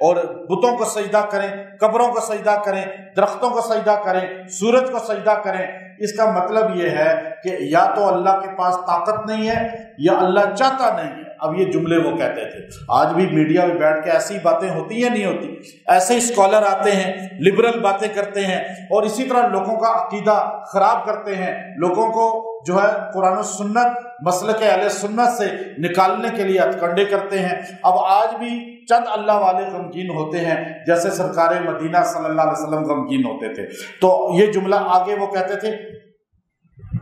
اور بتوں کو سجدہ کریں، قبروں کو سجدہ کریں، درختوں کو سجدہ کریں، سورج کو سجدہ کریں، اس کا مطلب یہ ہے کہ یا تو اللہ کے پاس طاقت نہیں ہے یا اللہ چاہتا نہیں ہے۔ اب یہ جملے وہ کہتے تھے۔ آج بھی میڈیا میں بیٹھ کے ایسی باتیں ہوتی ہیں نہیں ہوتی، ایسے ہی اسکالر آتے ہیں، لبرل باتیں کرتے ہیں اور اسی طرح لوگوں کا عقیدہ خراب کرتے ہیں، لوگوں کو جو ہے قرآن و سنت مسلک اہل سنت سے نکالنے کے لیے ہتھ کنڈے کرتے ہیں۔ اب آج بھی چند اللہ والے غمگین ہوتے ہیں جیسے سرکار مدینہ صلی اللہ علیہ وسلم غمگین ہوتے تھے۔ تو یہ جملہ آگے وہ کہتے تھے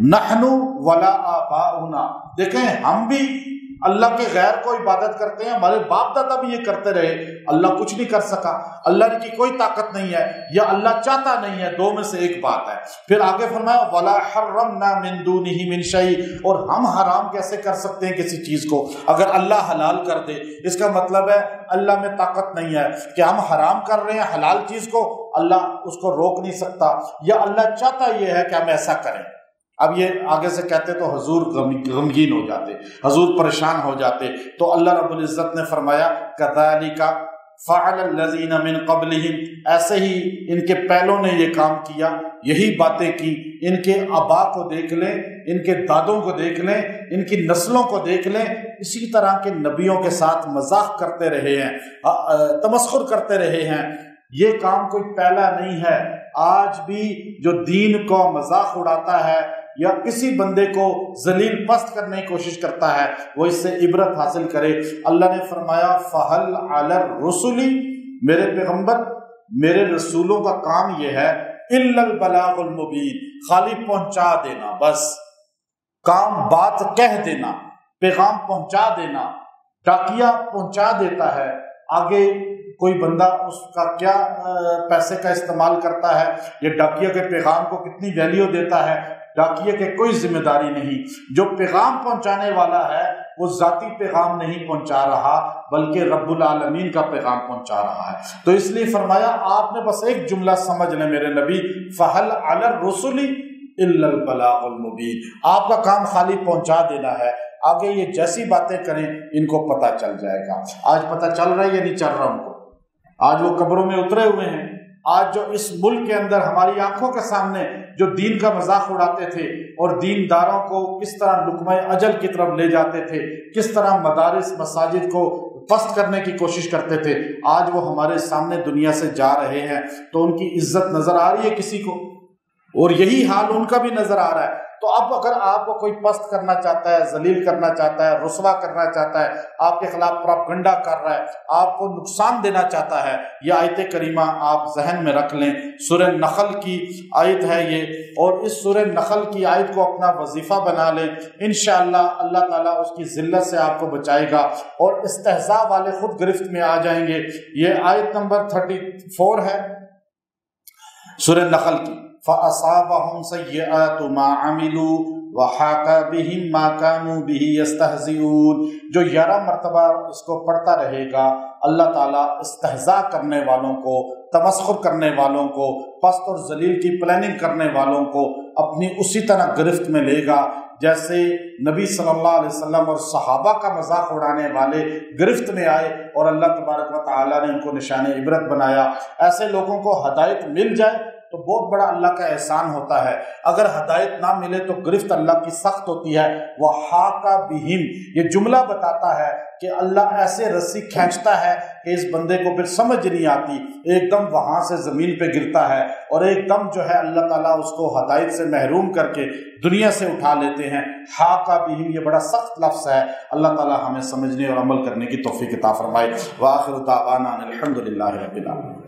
نحن ولا آباؤنا، دیکھیں ہم بھی اللہ کے غیر کو عبادت کرتے ہیں، ہمارے باپ دادا بھی یہ کرتے رہے، اللہ کچھ نہیں کر سکا، اللہ کی کوئی طاقت نہیں ہے یا اللہ چاہتا نہیں ہے، دو میں سے ایک بات ہے۔ پھر آگے فرمایا وَلَا حَرَّمْنَا مِن دُونِهِ مِن شَيْءٍ، اور ہم حرام کیسے کر سکتے ہیں کسی چیز کو اگر اللہ حلال کر دے؟ اس کا مطلب ہے اللہ میں طاقت نہیں ہے کہ ہم حرام کر رہے ہیں حلال چیز کو، اللہ اس کو روک نہیں سکتا، یا اللہ چاہتا یہ ہے کہ ہم ایسا کریں۔ اب یہ آگے سے کہتے تو حضور غمگین ہو جاتے، حضور پریشان ہو جاتے، تو اللہ رب العزت نے فرمایا كَذَلِكَ فَعَلَ الَّذِينَ مِن قَبْلِهِمْ، ایسے ہی ان کے پہلوں نے یہ کام کیا، یہی باتیں کی۔ ان کے آبا کو دیکھ لیں، ان کے دادوں کو دیکھ لیں، ان کی نسلوں کو دیکھ لیں، اسی طرح کے نبیوں کے ساتھ مذاق کرتے رہے ہیں، تمسخر کرتے رہے ہیں۔ یہ کام کوئی پہلا نہیں ہے، آج بھی جو دین کو مذاق اڑاتا ہے یا کسی بندے کو ذلیل پست کرنے کی کوشش کرتا ہے وہ اس سے عبرت حاصل کرے۔ اللہ نے فرمایا فَهَلْ عَلَى الرُّسُلِ، میرے پیغمبر میرے رسولوں کا کام یہ ہے إِلَّا الْبَلَاغُ الْمُبِينُ، خالی پہنچا دینا، بس کام بات کہہ دینا، پیغام پہنچا دینا۔ ڈاکیا پہنچا دیتا ہے، آگے کوئی بندہ اس کا کیا پیسے کا استعمال کرتا ہے یا ڈاکیا کے پیغام کو کتنی ویلیو دیتا ہے، ڈاکیے کے کوئی ذمہ داری نہیں۔ جو پیغام پہنچانے والا ہے وہ ذاتی پیغام نہیں پہنچا رہا بلکہ رب العالمین کا پیغام پہنچا رہا ہے۔ تو اس لیے فرمایا آپ نے بس ایک جملہ سمجھ لیں میرے نبی، فَهَلْ عَلَى الرُّسُلِ إِلَّا الْبَلَاغُ الْمُبِينُ، آپ کا کام خالی پہنچا دینا ہے، آگے یہ جیسی باتیں کریں ان کو پتہ چل جائے گا۔ آج پتہ چل رہا ہے یا نہیں چل رہا ان کو؟ آج وہ قبروں میں اترے ہوئے ہیں، آج جو اس ملک کے اندر ہماری آنکھوں کے سامنے جو دین کا مذاق اڑاتے تھے اور دینداروں کو کس طرح لقمہ اجل کی طرف لے جاتے تھے، کس طرح مدارس مساجد کو پست کرنے کی کوشش کرتے تھے، آج وہ ہمارے سامنے دنیا سے جا رہے ہیں، تو ان کی عزت نظر آ رہی ہے کسی کو؟ اور یہی حال ان کا بھی نظر آ رہا ہے۔ تو اب اگر آپ کو کوئی پست کرنا چاہتا ہے، ذلیل کرنا چاہتا ہے، رسوا کرنا چاہتا ہے، آپ کے خلاف پروپیگنڈا کر رہا ہے، آپ کو نقصان دینا چاہتا ہے، یہ آیت کریمہ آپ ذہن میں رکھ لیں۔ سورہ نخل کی آیت ہے یہ، اور اس سورہ نخل کی آیت کو اپنا وظیفہ بنا لیں، انشاءاللہ اللہ تعالیٰ اس کی ذلت سے آپ کو بچائے گا اور استہزاء والے خود گرفت میں آ جائیں گے۔ یہ آیت نمبر 34 ہے سورہ نخل کی۔ فَأَصَابَهُمْ سَيِّئَاتُ مَا عَمِلُوا وَحَاقَ بِهِمْ مَا كَانُوا بِهِ يَسْتَهْزِئُونَ، جو 11 مرتبہ اس کو پڑھتا رہے گا اللہ تعالیٰ استہزاء کرنے والوں کو، تمسخر کرنے والوں کو، پست اور ذلیل کی پلاننگ کرنے والوں کو اپنی اسی طرح گرفت میں لے گا جیسے نبی صلی اللہ علیہ وسلم اور صحابہ کا مذاق اڑانے والے گرفت میں آئے اور اللہ تبارک و تعالیٰ نے ان کو نشان عبرت بنایا۔ ایسے لوگوں کو ہدایت مل جائے تو بہت بڑا اللہ کا احسان ہوتا ہے، اگر ہدایت نہ ملے تو گرفت اللہ کی سخت ہوتی ہے۔ وَحَاقَ بِهِمْ، یہ جملہ بتاتا ہے کہ اللہ ایسے رسی کھینچتا ہے کہ اس بندے کو پھر سمجھ نہیں آتی، ایک دم وہاں سے زمین پہ گرتا ہے اور ایک دم جو ہے اللہ تعالیٰ اس کو ہدایت سے محروم کر کے دنیا سے اٹھا لیتے ہیں۔ حَاقَ بِهِمْ یہ بڑا سخت لفظ ہے، اللہ تعالیٰ ہمیں سمجھنے اور عمل کرنے کی توفیق عطا فرمائے۔ وآخر دعوانا الحمد للہ رب العالمین۔